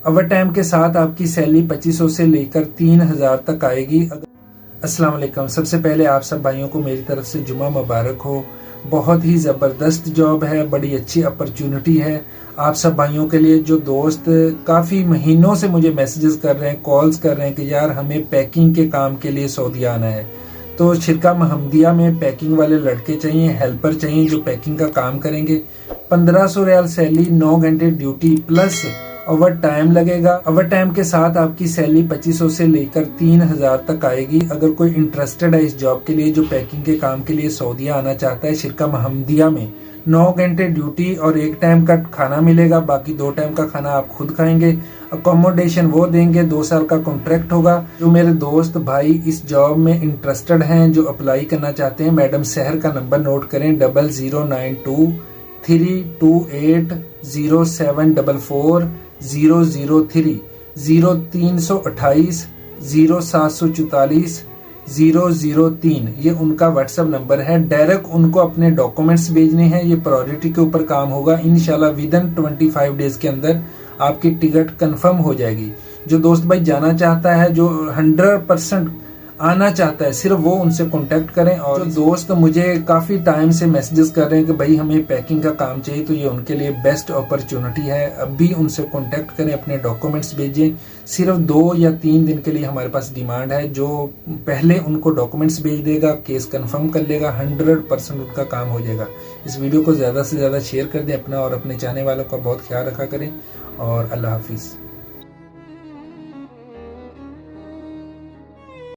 Over time के साथ आपकी सैलरी 2500 से लेकर 3000 तक आएगी। अस्सलाम वालेकुम। सबसे पहले आप सब भाइयों को मेरी तरफ से जुमा मुबारक हो। बहुत ही ज़बरदस्त जॉब है, बड़ी अच्छी अपॉर्चुनिटी है आप सब भाइयों के लिए। जो दोस्त काफ़ी महीनों से मुझे मैसेजेस कर रहे हैं, कॉल्स कर रहे हैं कि यार हमें पैकिंग के काम के लिए सऊदी आना है, तो शिरका महमदिया में पैकिंग वाले लड़के चाहिए, हेल्पर चाहिए जो पैकिंग का काम करेंगे। 1500 रियाल सैलरी, 9 घंटे ड्यूटी प्लस ओवर टाइम लगेगा। ओवर टाइम के साथ आपकी सैलरी 2500 से लेकर 3000 तक आएगी। अगर कोई इंटरेस्टेड है इस जॉब के लिए, जो पैकिंग के काम के लिए सऊदीया आना चाहता है, शिरका महमदिया में 9 घंटे ड्यूटी और 1 टाइम का खाना मिलेगा, बाकी 2 टाइम का खाना आप खुद खाएंगे। अकोमोडेशन वो देंगे, 2 साल का कॉन्ट्रैक्ट होगा। जो मेरे दोस्त भाई इस जॉब में इंटरेस्टेड हैं, जो अप्लाई करना चाहते हैं, मैडम सहर का नंबर नोट करें 0092 328 0744 003 0328 0744 003। ये उनका व्हाट्सएप नंबर है। डायरेक्ट उनको अपने डॉक्यूमेंट्स भेजने हैं। ये प्रायोरिटी के ऊपर काम होगा। इंशाल्लाह विदिन 25 डेज के अंदर आपकी टिकट कंफर्म हो जाएगी। जो दोस्त भाई जाना चाहता है, जो 100% आना चाहता है, सिर्फ वो उनसे कांटेक्ट करें। और जो दोस्त मुझे काफी टाइम से मैसेजेस कर रहे हैं कि भाई हमें पैकिंग का काम चाहिए, तो ये उनके लिए बेस्ट अपॉर्चुनिटी है। अभी उनसे कांटेक्ट करें, अपने डॉक्यूमेंट्स भेजें। सिर्फ 2 या 3 दिन के लिए हमारे पास डिमांड है। जो पहले उनको डॉक्यूमेंट्स भेज देगा, केस कंफर्म कर लेगा, 100% उनका काम हो जाएगा। इस वीडियो को ज्यादा से ज्यादा शेयर कर दें अपना और अपने चाहने वालों का बहुत ख्याल रखा करें। और अल्लाह हाफिज।